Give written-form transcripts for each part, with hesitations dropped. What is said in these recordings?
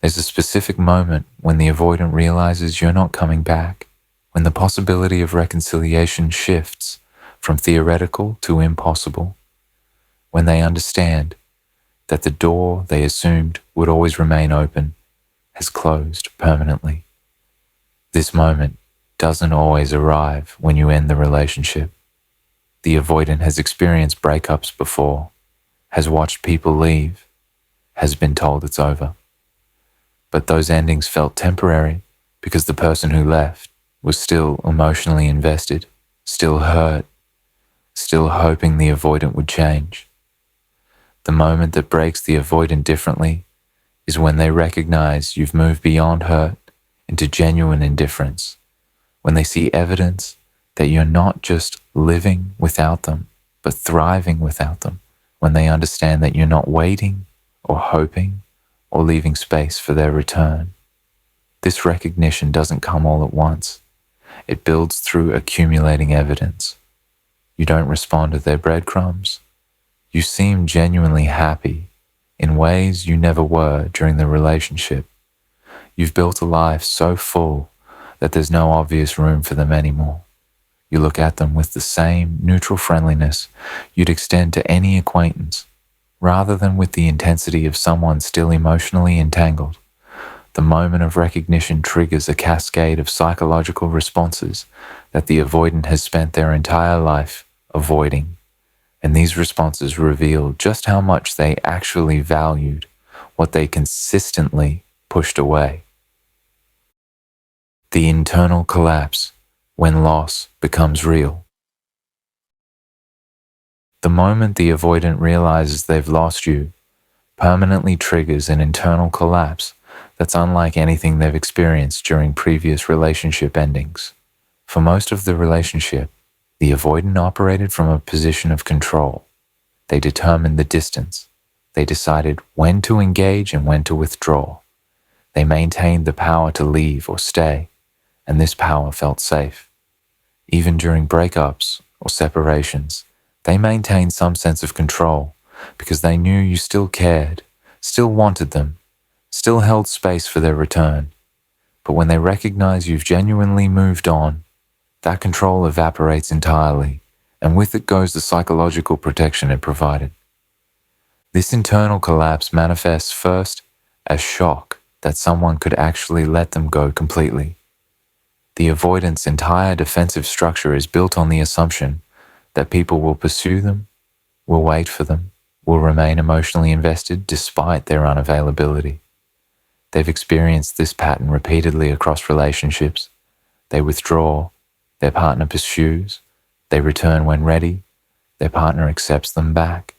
There's a specific moment when the avoidant realizes you're not coming back, when the possibility of reconciliation shifts from theoretical to impossible, when they understand that the door they assumed would always remain open has closed permanently. This moment doesn't always arrive when you end the relationship. The avoidant has experienced breakups before, has watched people leave, has been told it's over. But those endings felt temporary because the person who left was still emotionally invested, still hurt, still hoping the avoidant would change. The moment that breaks the avoidant differently is when they recognize you've moved beyond hurt into genuine indifference, when they see evidence that you're not just living without them, but thriving without them, when they understand that you're not waiting or hoping or leaving space for their return. This recognition doesn't come all at once. It builds through accumulating evidence. You don't respond to their breadcrumbs. You seem genuinely happy in ways you never were during the relationship. You've built a life so full that there's no obvious room for them anymore. You look at them with the same neutral friendliness you'd extend to any acquaintance, rather than with the intensity of someone still emotionally entangled. The moment of recognition triggers a cascade of psychological responses that the avoidant has spent their entire life avoiding. And these responses reveal just how much they actually valued what they consistently pushed away. The internal collapse when loss becomes real. The moment the avoidant realizes they've lost you permanently triggers an internal collapse that's unlike anything they've experienced during previous relationship endings. For most of the relationship, the avoidant operated from a position of control. They determined the distance. They decided when to engage and when to withdraw. They maintained the power to leave or stay, and this power felt safe. Even during breakups or separations, they maintained some sense of control because they knew you still cared, still wanted them, still held space for their return. But when they recognize you've genuinely moved on, that control evaporates entirely, and with it goes the psychological protection it provided. This internal collapse manifests first as shock that someone could actually let them go completely. The avoidant's entire defensive structure is built on the assumption that people will pursue them, will wait for them, will remain emotionally invested despite their unavailability. They've experienced this pattern repeatedly across relationships. They withdraw, their partner pursues, they return when ready, their partner accepts them back.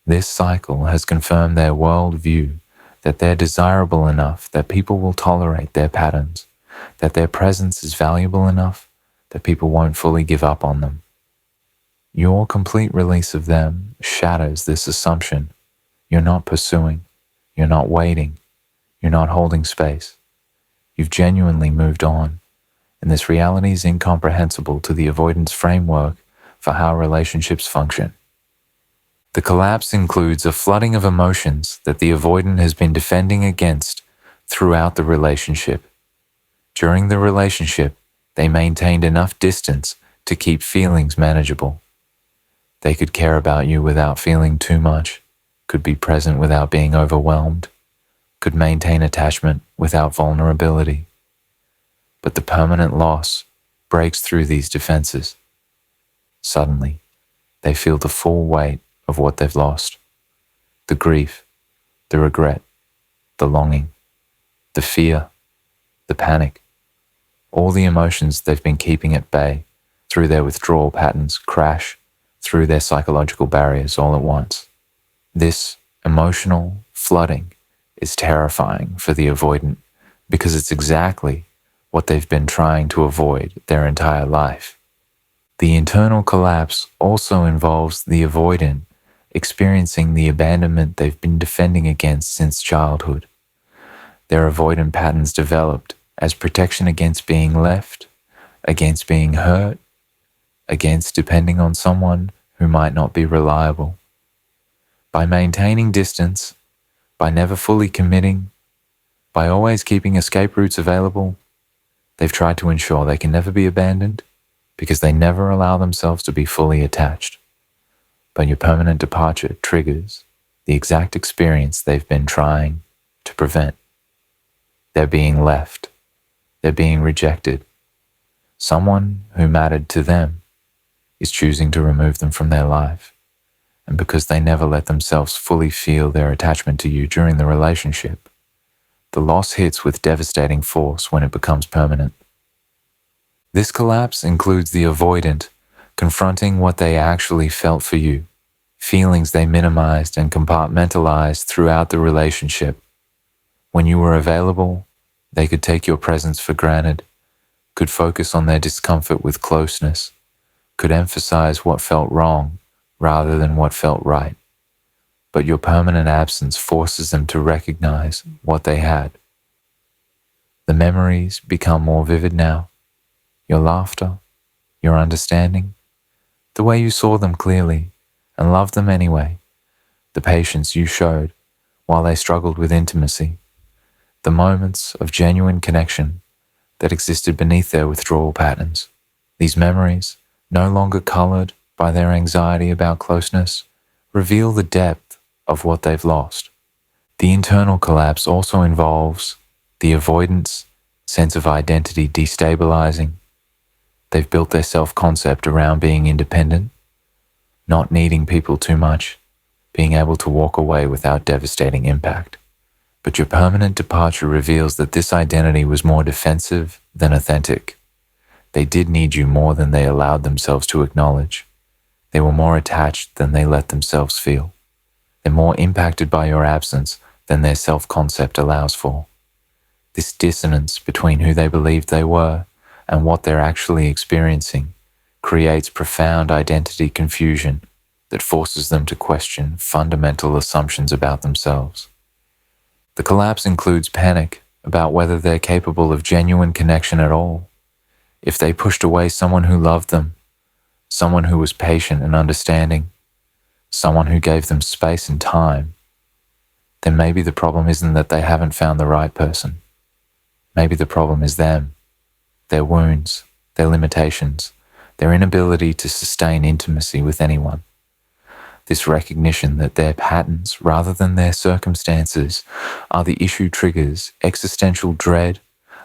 This cycle has confirmed their worldview that they're desirable enough that people will tolerate their patterns, that their presence is valuable enough that people won't fully give up on them. Your complete release of them shatters this assumption. You're not pursuing, you're not waiting, you're not holding space. You've genuinely moved on, and this reality is incomprehensible to the avoidance framework for how relationships function. The collapse includes a flooding of emotions that the avoidant has been defending against throughout the relationship. During the relationship, they maintained enough distance to keep feelings manageable. They could care about you without feeling too much, could be present without being overwhelmed, could maintain attachment without vulnerability. But the permanent loss breaks through these defenses. Suddenly, they feel the full weight of what they've lost. The grief, the regret, the longing, the fear, the panic. All the emotions they've been keeping at bay through their withdrawal patterns crash through their psychological barriers all at once. This emotional flooding is terrifying for the avoidant because it's exactly what they've been trying to avoid their entire life. The internal collapse also involves the avoidant experiencing the abandonment they've been defending against since childhood. Their avoidant patterns developed as protection against being left, against being hurt, against depending on someone who might not be reliable. By maintaining distance, by never fully committing, By always keeping escape routes available, they've tried to ensure they can never be abandoned because they never allow themselves to be fully attached. But your permanent departure triggers the exact experience they've been trying to prevent. They're being left. They're being rejected. Someone who mattered to them is choosing to remove them from their life. And because they never let themselves fully feel their attachment to you during the relationship, the loss hits with devastating force when it becomes permanent. This collapse includes the avoidant confronting what they actually felt for you, feelings they minimized and compartmentalized throughout the relationship. When you were available, they could take your presence for granted, could focus on their discomfort with closeness, could emphasize what felt wrong rather than what felt right. But your permanent absence forces them to recognize what they had. The memories become more vivid now. Your laughter, your understanding, the way you saw them clearly and loved them anyway, the patience you showed while they struggled with intimacy, the moments of genuine connection that existed beneath their withdrawal patterns. These memories, no longer colored by their anxiety about closeness, reveal the depth of what they've lost. The internal collapse also involves the avoidance, sense of identity destabilizing. They've built their self-concept around being independent, not needing people too much, being able to walk away without devastating impact. But your permanent departure reveals that this identity was more defensive than authentic. They did need you more than they allowed themselves to acknowledge. They were more attached than they let themselves feel. They're more impacted by your absence than their self-concept allows for. This dissonance between who they believed they were and what they're actually experiencing creates profound identity confusion that forces them to question fundamental assumptions about themselves. The collapse includes panic about whether they're capable of genuine connection at all. If they pushed away someone who loved them, someone who was patient and understanding, someone who gave them space and time, then maybe the problem isn't that they haven't found the right person. Maybe the problem is them, their wounds, their limitations, their inability to sustain intimacy with anyone. This recognition that their patterns, rather than their circumstances, are the issue triggers existential dread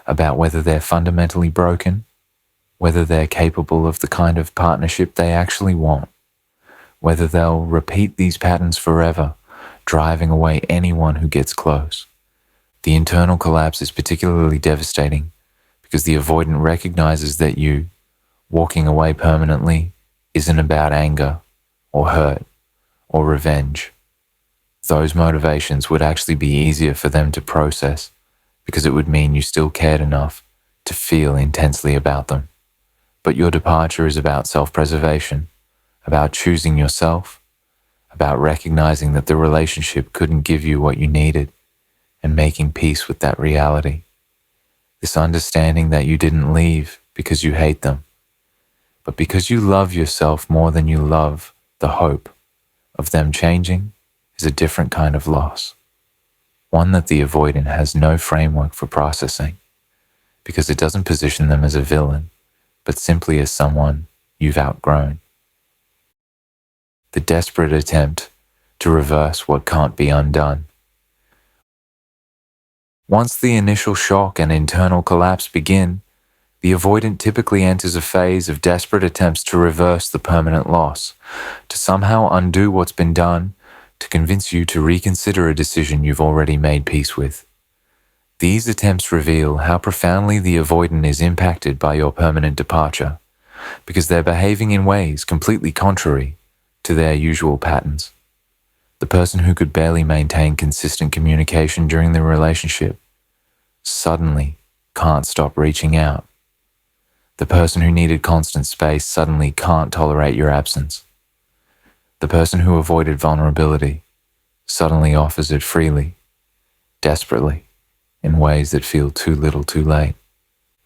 about whether they're fundamentally broken, whether they're capable of the kind of partnership they actually want, whether they'll repeat these patterns forever, driving away anyone who gets close. The internal collapse is particularly devastating because the avoidant recognizes that you, walking away permanently, isn't about anger or hurt or revenge. Those motivations would actually be easier for them to process because it would mean you still cared enough to feel intensely about them. But your departure is about self-preservation, about choosing yourself, about recognizing that the relationship couldn't give you what you needed and making peace with that reality. This understanding that you didn't leave because you hate them, but because you love yourself more than you love the hope of them changing is a different kind of loss, one that the avoidant has no framework for processing because it doesn't position them as a villain, but simply as someone you've outgrown. The desperate attempt to reverse what can't be undone. Once the initial shock and internal collapse begin, the avoidant typically enters a phase of desperate attempts to reverse the permanent loss, to somehow undo what's been done, to convince you to reconsider a decision you've already made peace with. These attempts reveal how profoundly the avoidant is impacted by your permanent departure, because they're behaving in ways completely contrary to their usual patterns. The person who could barely maintain consistent communication during the relationship suddenly can't stop reaching out. The person who needed constant space suddenly can't tolerate your absence. The person who avoided vulnerability suddenly offers it freely, desperately, in ways that feel too little too late.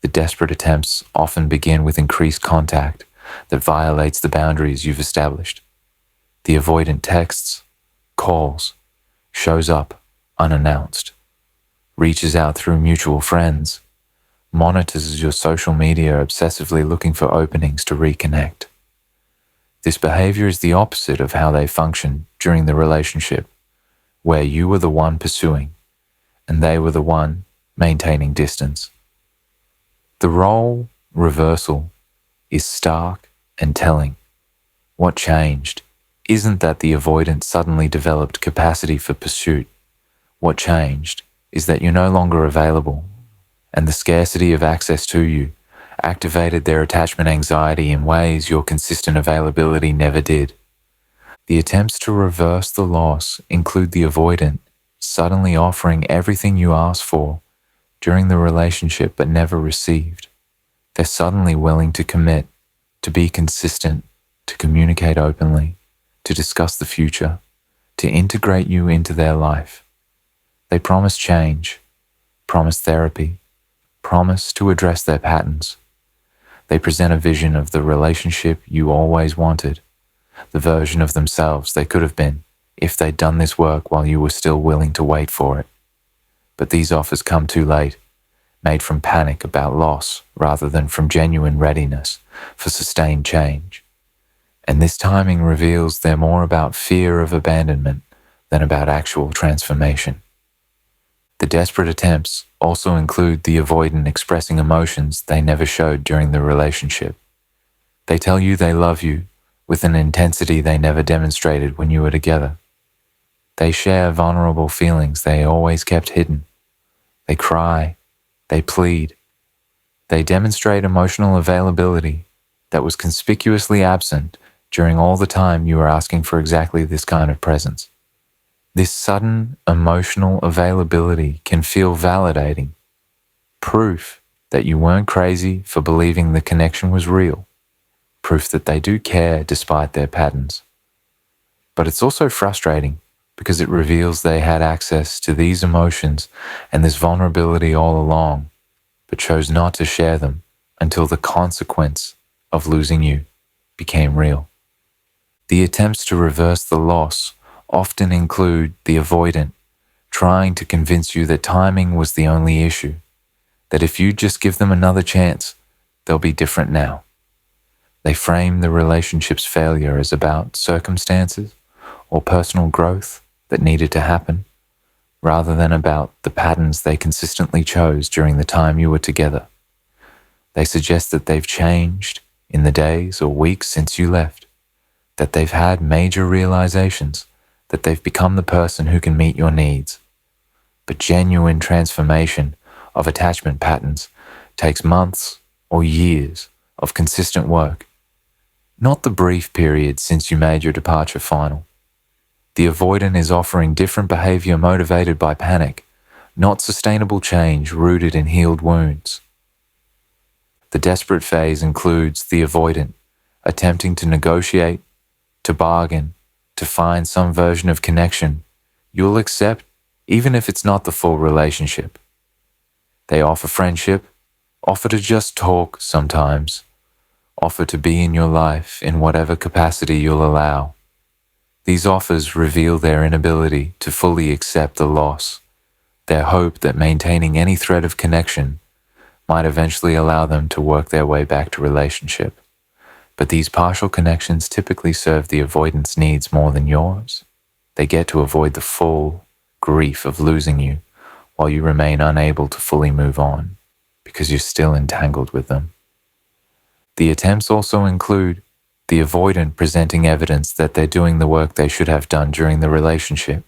The desperate attempts often begin with increased contact that violates the boundaries you've established. The avoidant texts, calls, shows up unannounced, reaches out through mutual friends, monitors your social media obsessively looking for openings to reconnect. This behavior is the opposite of how they function during the relationship, where you were the one pursuing and they were the one maintaining distance. The role reversal is stark and telling. What changed isn't that the avoidant suddenly developed capacity for pursuit. What changed is that you're no longer available, and the scarcity of access to you activated their attachment anxiety in ways your consistent availability never did. The attempts to reverse the loss include the avoidant suddenly offering everything you asked for during the relationship but never received. They're suddenly willing to commit, to be consistent, to communicate openly, to discuss the future, to integrate you into their life. They promise change, promise therapy, promise to address their patterns. They present a vision of the relationship you always wanted, the version of themselves they could have been if they'd done this work while you were still willing to wait for it. But these offers come too late, made from panic about loss rather than from genuine readiness for sustained change. And this timing reveals they're more about fear of abandonment than about actual transformation. The desperate attempts also include the avoidant expressing emotions they never showed during the relationship. They tell you they love you with an intensity they never demonstrated when you were together. They share vulnerable feelings they always kept hidden. They cry, they plead. They demonstrate emotional availability that was conspicuously absent during all the time you were asking for exactly this kind of presence. This sudden emotional availability can feel validating, proof that you weren't crazy for believing the connection was real, proof that they do care despite their patterns. But it's also frustrating because it reveals they had access to these emotions and this vulnerability all along, but chose not to share them until the consequence of losing you became real. The attempts to reverse the loss often include the avoidant trying to convince you that timing was the only issue, that if you just give them another chance, they'll be different now. They frame the relationship's failure as about circumstances or personal growth that needed to happen, rather than about the patterns they consistently chose during the time you were together. They suggest that they've changed in the days or weeks since you left, that they've had major realizations, that they've become the person who can meet your needs. But genuine transformation of attachment patterns takes months or years of consistent work, not the brief period since you made your departure final. The avoidant is offering different behavior motivated by panic, not sustainable change rooted in healed wounds. The desperate phase includes the avoidant attempting to negotiate, to bargain, to find some version of connection you'll accept even if it's not the full relationship. They offer friendship, offer to just talk sometimes, offer to be in your life in whatever capacity you'll allow. These offers reveal their inability to fully accept the loss, their hope that maintaining any thread of connection might eventually allow them to work their way back to relationship. But these partial connections typically serve the avoidant's needs more than yours. They get to avoid the full grief of losing you while you remain unable to fully move on because you're still entangled with them. The attempts also include the avoidant presenting evidence that they're doing the work they should have done during the relationship.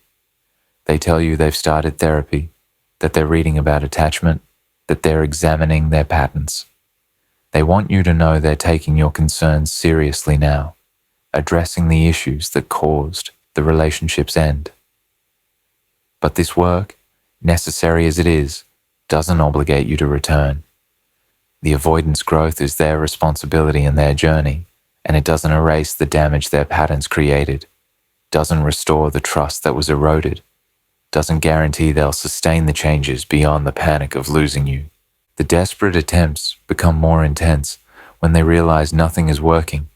They tell you they've started therapy, that they're reading about attachment, that they're examining their patterns. They want you to know they're taking your concerns seriously now, addressing the issues that caused the relationship's end. But this work, necessary as it is, doesn't obligate you to return. The avoidance growth is their responsibility in their journey, and it doesn't erase the damage their patterns created, doesn't restore the trust that was eroded, doesn't guarantee they'll sustain the changes beyond the panic of losing you. The desperate attempts become more intense when they realize nothing is working,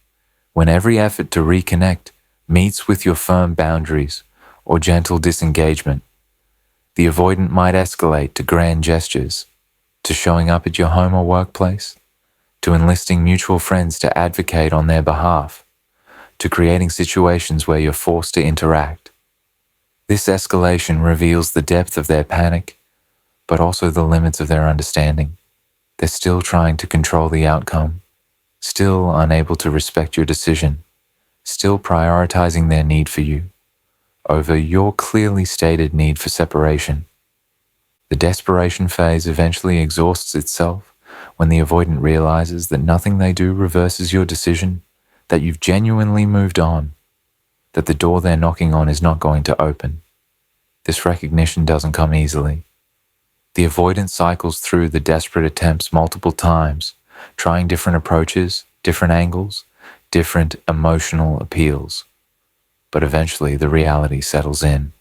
when every effort to reconnect meets with your firm boundaries or gentle disengagement. The avoidant might escalate to grand gestures, to showing up at your home or workplace, to enlisting mutual friends to advocate on their behalf, to creating situations where you're forced to interact. This escalation reveals the depth of their panic, but also the limits of their understanding. They're still trying to control the outcome, still unable to respect your decision, still prioritizing their need for you over your clearly stated need for separation. The desperation phase eventually exhausts itself when the avoidant realizes that nothing they do reverses your decision, that you've genuinely moved on, that the door they're knocking on is not going to open. This recognition doesn't come easily. The avoidant cycles through the desperate attempts multiple times, trying different approaches, different angles, different emotional appeals. But eventually the reality settles in.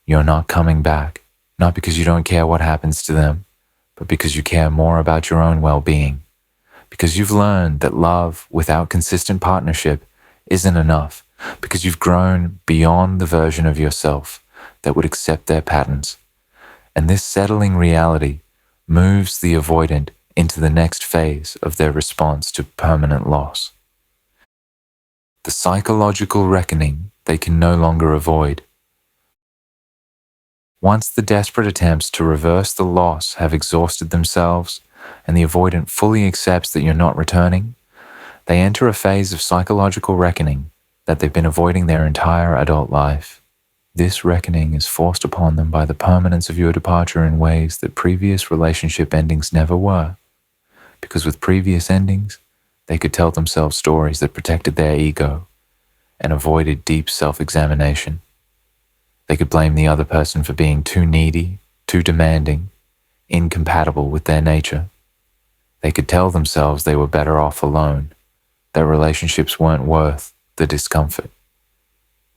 You're not coming back, not because you don't care what happens to them, but because you care more about your own well-being. Because you've learned that love without consistent partnership isn't enough. Because you've grown beyond the version of yourself that would accept their patterns. And this settling reality moves the avoidant into the next phase of their response to permanent loss. The psychological reckoning they can no longer avoid. Once the desperate attempts to reverse the loss have exhausted themselves and the avoidant fully accepts that you're not returning, they enter a phase of psychological reckoning that they've been avoiding their entire adult life. This reckoning is forced upon them by the permanence of your departure in ways that previous relationship endings never were. Because with previous endings, they could tell themselves stories that protected their ego and avoided deep self-examination. They could blame the other person for being too needy, too demanding, incompatible with their nature. They could tell themselves they were better off alone, that relationships weren't worth the discomfort.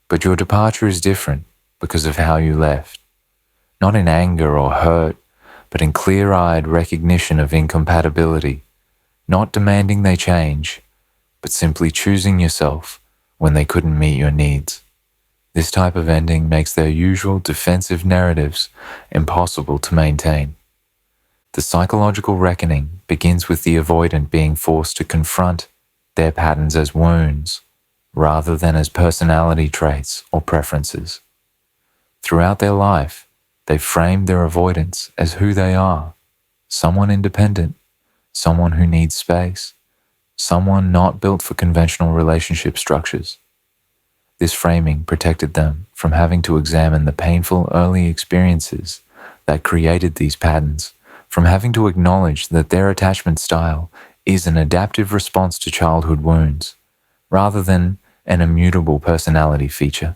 But your departure is different because of how you left. Not in anger or hurt, but in clear-eyed recognition of incompatibility, not demanding they change, but simply choosing yourself when they couldn't meet your needs. This type of ending makes their usual defensive narratives impossible to maintain. The psychological reckoning begins with the avoidant being forced to confront their patterns as wounds, rather than as personality traits or preferences. Throughout their life, they've framed their avoidance as who they are, someone independent, someone who needs space, someone not built for conventional relationship structures. This framing protected them from having to examine the painful early experiences that created these patterns, from having to acknowledge that their attachment style is an adaptive response to childhood wounds, rather than an immutable personality feature.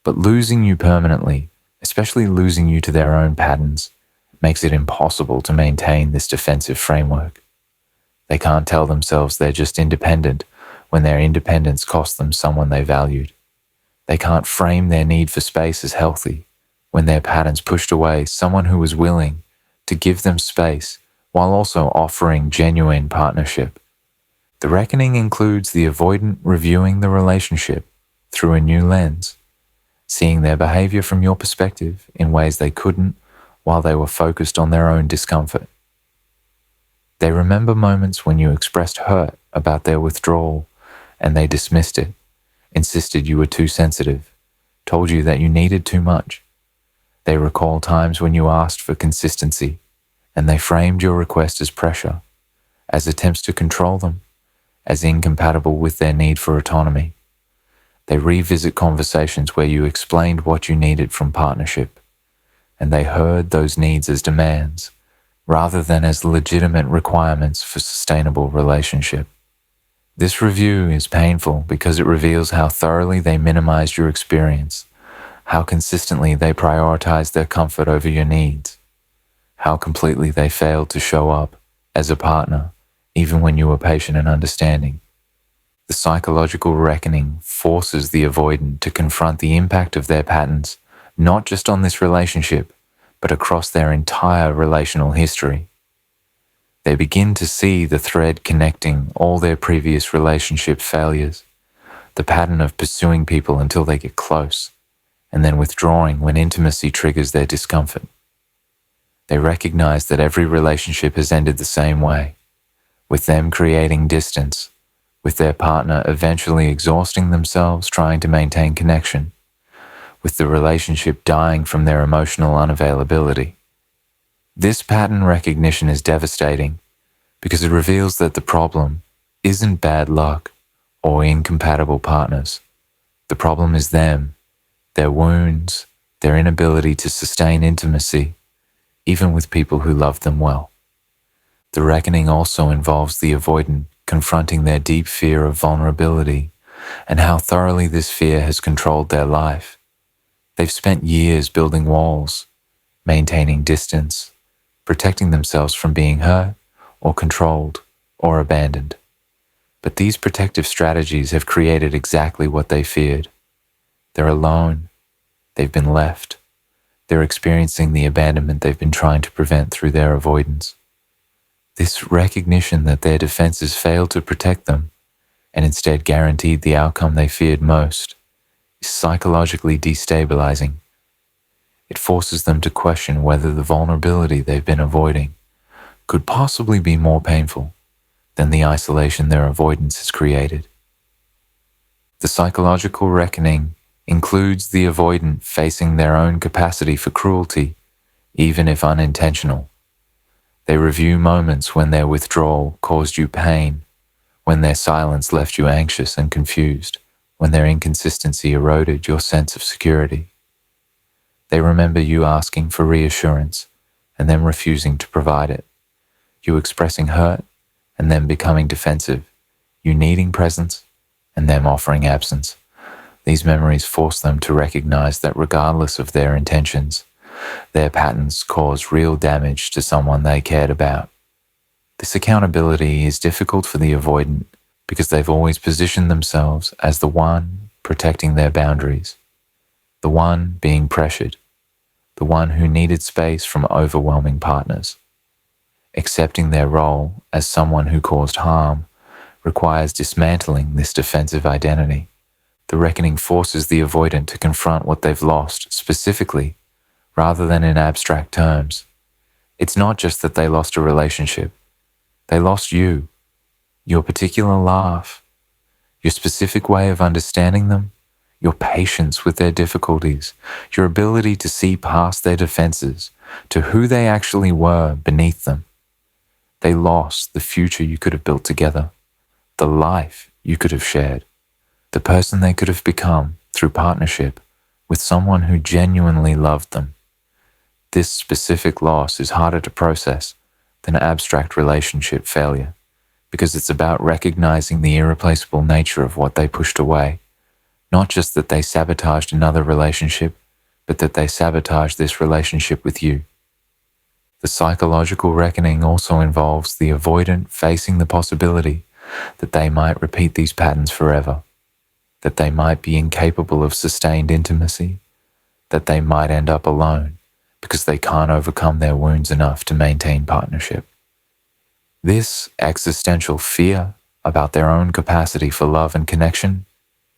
But losing you permanently, especially losing you to their own patterns, makes it impossible to maintain this defensive framework. They can't tell themselves they're just independent when their independence cost them someone they valued. They can't frame their need for space as healthy when their patterns pushed away someone who was willing to give them space while also offering genuine partnership. The reckoning includes the avoidant reviewing the relationship through a new lens, seeing their behavior from your perspective in ways they couldn't while they were focused on their own discomfort. They remember moments when you expressed hurt about their withdrawal and they dismissed it, insisted you were too sensitive, told you that you needed too much. They recall times when you asked for consistency and they framed your request as pressure, as attempts to control them, as incompatible with their need for autonomy. They revisit conversations where you explained what you needed from partnership, and they heard those needs as demands, rather than as legitimate requirements for sustainable relationship. This review is painful because it reveals how thoroughly they minimized your experience, how consistently they prioritized their comfort over your needs, how completely they failed to show up as a partner, even when you were patient and understanding. The psychological reckoning forces the avoidant to confront the impact of their patterns, not just on this relationship, but across their entire relational history. They begin to see the thread connecting all their previous relationship failures, the pattern of pursuing people until they get close, and then withdrawing when intimacy triggers their discomfort. They recognize that every relationship has ended the same way, with them creating distance, with their partner eventually exhausting themselves trying to maintain connection, with the relationship dying from their emotional unavailability. This pattern recognition is devastating because it reveals that the problem isn't bad luck or incompatible partners. The problem is them, their wounds, their inability to sustain intimacy, even with people who love them well. The reckoning also involves the avoidant confronting their deep fear of vulnerability and how thoroughly this fear has controlled their life. They've spent years building walls, maintaining distance, protecting themselves from being hurt or controlled or abandoned. But these protective strategies have created exactly what they feared. They're alone. They've been left. They're experiencing the abandonment they've been trying to prevent through their avoidance. This recognition that their defenses failed to protect them and instead guaranteed the outcome they feared most is psychologically destabilizing. It forces them to question whether the vulnerability they've been avoiding could possibly be more painful than the isolation their avoidance has created. The psychological reckoning includes the avoidant facing their own capacity for cruelty, even if unintentional. They review moments when their withdrawal caused you pain, when their silence left you anxious and confused, when their inconsistency eroded your sense of security. They remember you asking for reassurance and them refusing to provide it, you expressing hurt and them becoming defensive, you needing presence and them offering absence. These memories force them to recognize that regardless of their intentions, their patterns cause real damage to someone they cared about. This accountability is difficult for the avoidant because they've always positioned themselves as the one protecting their boundaries, the one being pressured, the one who needed space from overwhelming partners. Accepting their role as someone who caused harm requires dismantling this defensive identity. The reckoning forces the avoidant to confront what they've lost specifically, rather than in abstract terms. It's not just that they lost a relationship. They lost you, your particular laugh, your specific way of understanding them, your patience with their difficulties, your ability to see past their defenses to who they actually were beneath them. They lost the future you could have built together, the life you could have shared, the person they could have become through partnership with someone who genuinely loved them. This specific loss is harder to process than abstract relationship failure because it's about recognizing the irreplaceable nature of what they pushed away, not just that they sabotaged another relationship, but that they sabotaged this relationship with you. The psychological reckoning also involves the avoidant facing the possibility that they might repeat these patterns forever, that they might be incapable of sustained intimacy, that they might end up alone because they can't overcome their wounds enough to maintain partnership. This existential fear about their own capacity for love and connection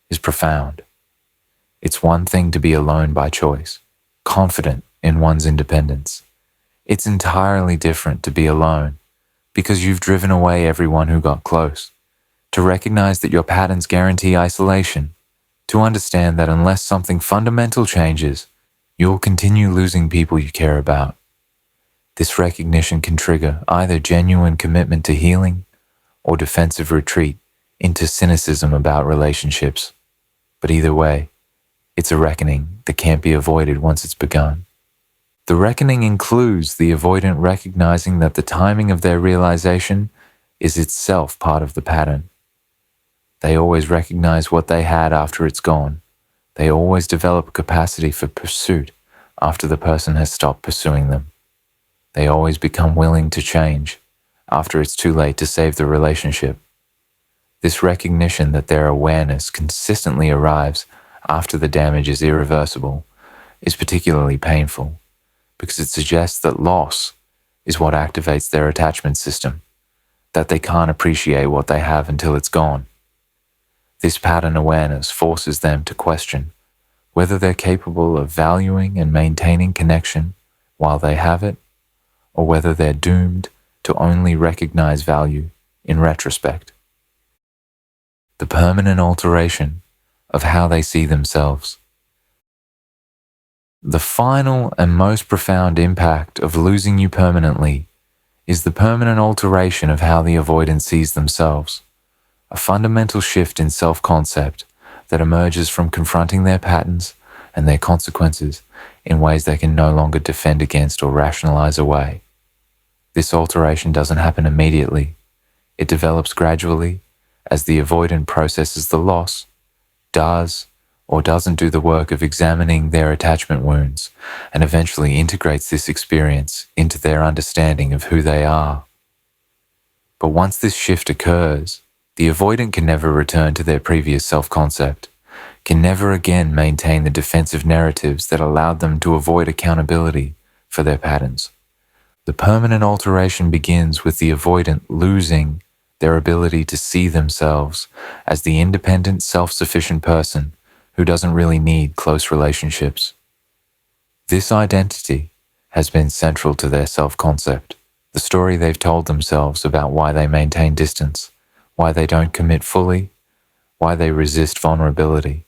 is profound. It's one thing to be alone by choice, confident in one's independence. It's entirely different to be alone because you've driven away everyone who got close, to recognize that your patterns guarantee isolation, to understand that unless something fundamental changes, you'll continue losing people you care about. This recognition can trigger either genuine commitment to healing or defensive retreat into cynicism about relationships. But either way, it's a reckoning that can't be avoided once it's begun. The reckoning includes the avoidant recognizing that the timing of their realization is itself part of the pattern. They always recognize what they had after it's gone. They always develop capacity for pursuit after the person has stopped pursuing them. They always become willing to change after it's too late to save the relationship. This recognition that their awareness consistently arrives after the damage is irreversible is particularly painful because it suggests that loss is what activates their attachment system, that they can't appreciate what they have until it's gone. This pattern awareness forces them to question whether they're capable of valuing and maintaining connection while they have it, or whether they're doomed to only recognize value in retrospect. The permanent alteration of how they see themselves. The final and most profound impact of losing you permanently is the permanent alteration of how the avoidant sees themselves, a fundamental shift in self-concept that emerges from confronting their patterns and their consequences in ways they can no longer defend against or rationalize away. This alteration doesn't happen immediately. It develops gradually as the avoidant processes the loss, does or doesn't do the work of examining their attachment wounds, and eventually integrates this experience into their understanding of who they are. But once this shift occurs, the avoidant can never return to their previous self-concept, can never again maintain the defensive narratives that allowed them to avoid accountability for their patterns. The permanent alteration begins with the avoidant losing their ability to see themselves as the independent, self-sufficient person who doesn't really need close relationships. This identity has been central to their self-concept, the story they've told themselves about why they maintain distance, why they don't commit fully, why they resist vulnerability.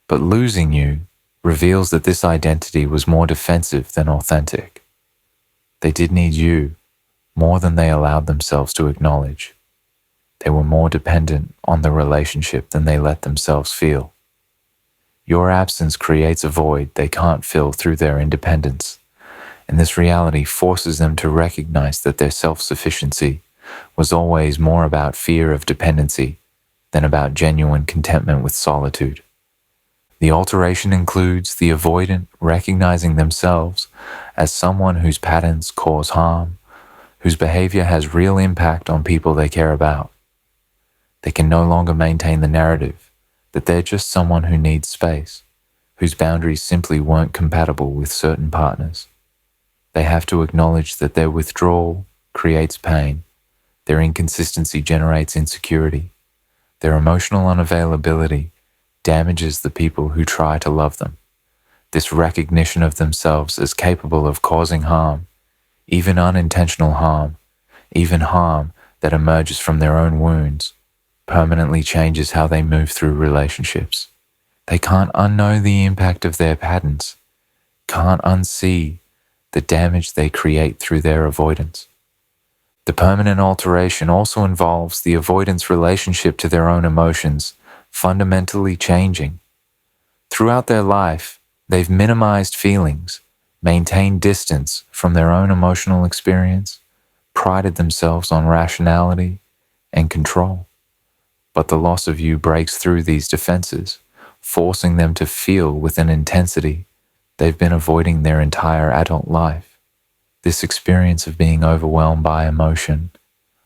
But losing you reveals that this identity was more defensive than authentic. They did need you more than they allowed themselves to acknowledge. They were more dependent on the relationship than they let themselves feel. Your absence creates a void they can't fill through their independence, and this reality forces them to recognize that their self-sufficiency was always more about fear of dependency than about genuine contentment with solitude. The alteration includes the avoidant recognizing themselves as someone whose patterns cause harm, whose behavior has real impact on people they care about. They can no longer maintain the narrative that they're just someone who needs space, whose boundaries simply weren't compatible with certain partners. They have to acknowledge that their withdrawal creates pain, their inconsistency generates insecurity, their emotional unavailability damages the people who try to love them. This recognition of themselves as capable of causing harm, even unintentional harm, even harm that emerges from their own wounds, permanently changes how they move through relationships. They can't unknow the impact of their patterns, can't unsee the damage they create through their avoidance. The permanent alteration also involves the avoidant's relationship to their own emotions fundamentally changing. Throughout their life, they've minimized feelings, maintained distance from their own emotional experience, prided themselves on rationality and control. But the loss of you breaks through these defenses, forcing them to feel with an intensity they've been avoiding their entire adult life. This experience of being overwhelmed by emotion,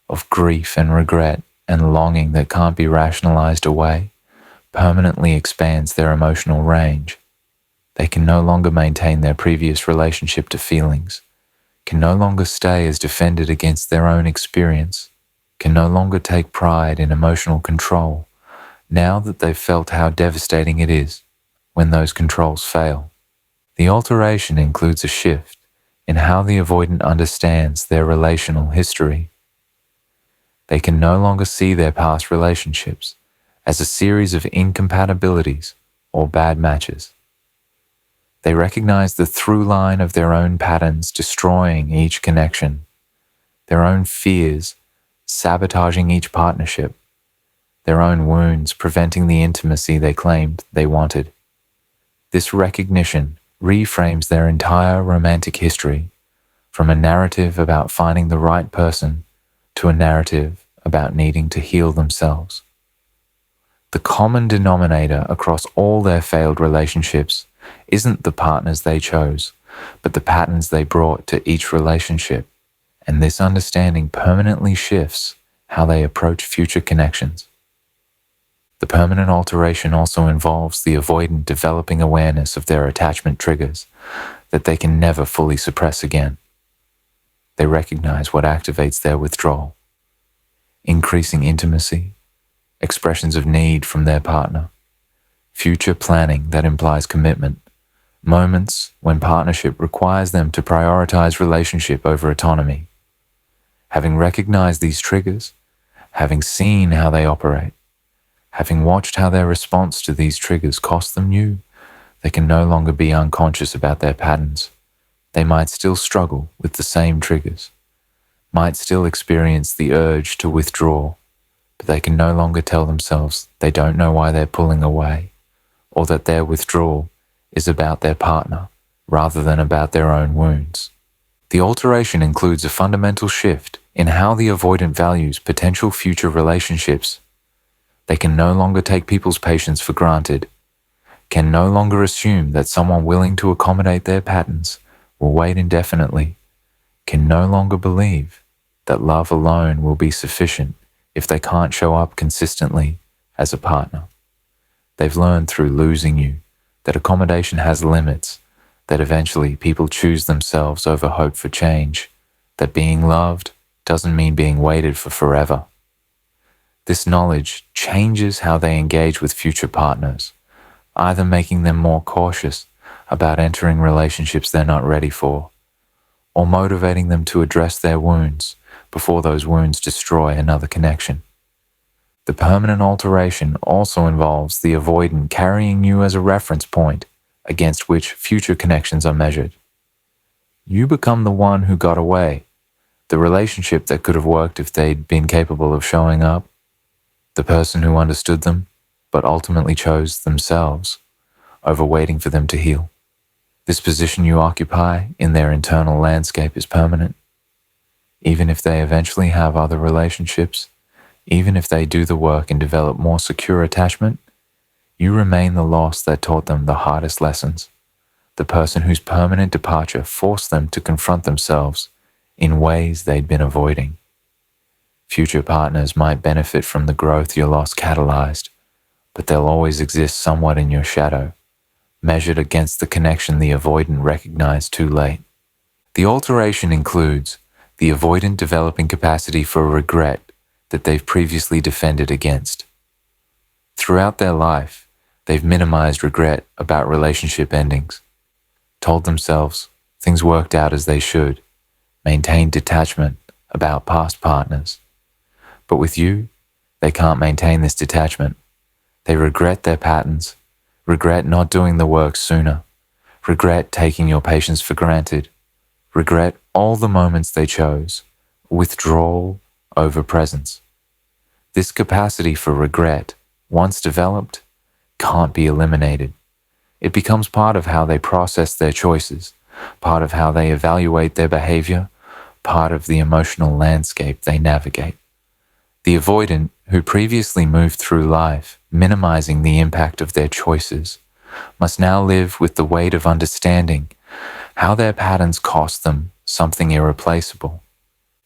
of grief and regret and longing that can't be rationalized away, permanently expands their emotional range. They can no longer maintain their previous relationship to feelings, can no longer stay as defended against their own experience, can no longer take pride in emotional control, now that they've felt how devastating it is when those controls fail. The alteration includes a shift in how the avoidant understands their relational history. They can no longer see their past relationships as a series of incompatibilities or bad matches. They recognize the through line of their own patterns destroying each connection, their own fears sabotaging each partnership, their own wounds preventing the intimacy they claimed they wanted. This recognition reframes their entire romantic history from a narrative about finding the right person to a narrative about needing to heal themselves. The common denominator across all their failed relationships isn't the partners they chose, but the patterns they brought to each relationship, and this understanding permanently shifts how they approach future connections. The permanent alteration also involves the avoidant developing awareness of their attachment triggers that they can never fully suppress again. They recognize what activates their withdrawal: increasing intimacy, expressions of need from their partner, future planning that implies commitment, moments when partnership requires them to prioritize relationship over autonomy. Having recognized these triggers, having seen how they operate, having watched how their response to these triggers cost them you, they can no longer be unconscious about their patterns. They might still struggle with the same triggers, might still experience the urge to withdraw, but they can no longer tell themselves they don't know why they're pulling away, or that their withdrawal is about their partner rather than about their own wounds. The alteration includes a fundamental shift in how the avoidant values potential future relationships. They can no longer take people's patience for granted, can no longer assume that someone willing to accommodate their patterns will wait indefinitely, can no longer believe that love alone will be sufficient if they can't show up consistently as a partner. They've learned through losing you that accommodation has limits, that eventually people choose themselves over hope for change, that being loved doesn't mean being waited for forever. This knowledge changes how they engage with future partners, either making them more cautious about entering relationships they're not ready for, or motivating them to address their wounds before those wounds destroy another connection. The permanent alteration also involves the avoidant carrying you as a reference point against which future connections are measured. You become the one who got away, the relationship that could have worked if they'd been capable of showing up, the person who understood them but ultimately chose themselves over waiting for them to heal. This position you occupy in their internal landscape is permanent. Even if they eventually have other relationships, even if they do the work and develop more secure attachment, you remain the loss that taught them the hardest lessons, the person whose permanent departure forced them to confront themselves in ways they'd been avoiding. Future partners might benefit from the growth your loss catalyzed, but they'll always exist somewhat in your shadow, measured against the connection the avoidant recognized too late. The alteration includes the avoidant developing capacity for regret that they've previously defended against. Throughout their life, they've minimized regret about relationship endings, told themselves things worked out as they should, maintained detachment about past partners. But with you, they can't maintain this detachment. They regret their patterns, regret not doing the work sooner, regret taking your patience for granted, regret all the moments they chose, withdrawal over presence. This capacity for regret, once developed, can't be eliminated. It becomes part of how they process their choices, part of how they evaluate their behavior, part of the emotional landscape they navigate. The avoidant, who previously moved through life minimizing the impact of their choices, must now live with the weight of understanding how their patterns cost them something irreplaceable.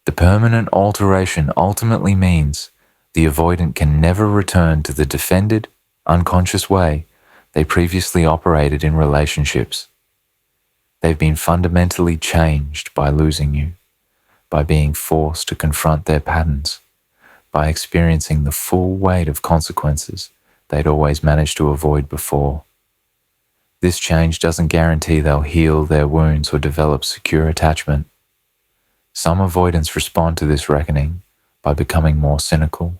The permanent alteration ultimately means the avoidant can never return to the defended, unconscious way they previously operated in relationships. They've been fundamentally changed by losing you, by being forced to confront their patterns, by experiencing the full weight of consequences they'd always managed to avoid before. This change doesn't guarantee they'll heal their wounds or develop secure attachment. Some avoidants respond to this reckoning by becoming more cynical,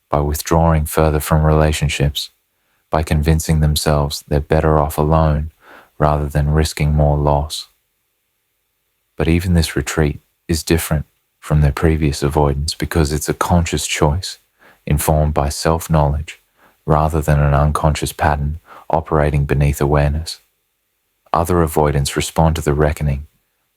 by withdrawing further from relationships, by convincing themselves they're better off alone rather than risking more loss. But even this retreat is different from their previous avoidance because it's a conscious choice informed by self-knowledge rather than an unconscious pattern operating beneath awareness. Other avoidants respond to the reckoning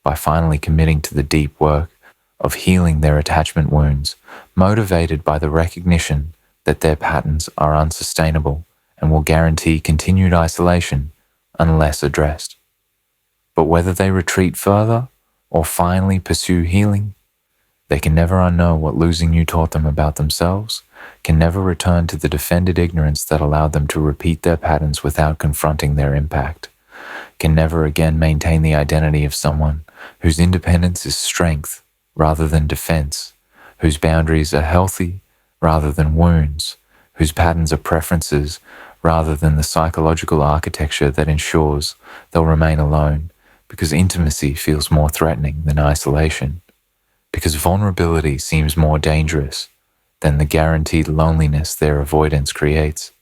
by finally committing to the deep work of healing their attachment wounds, motivated by the recognition that their patterns are unsustainable and will guarantee continued isolation unless addressed. But whether they retreat further or finally pursue healing, they can never unknow what losing you taught them about themselves, can never return to the defended ignorance that allowed them to repeat their patterns without confronting their impact, can never again maintain the identity of someone whose independence is strength rather than defense, whose boundaries are healthy rather than wounds, whose patterns are preferences rather than the psychological architecture that ensures they'll remain alone because intimacy feels more threatening than isolation, because vulnerability seems more dangerous than the guaranteed loneliness their avoidance creates.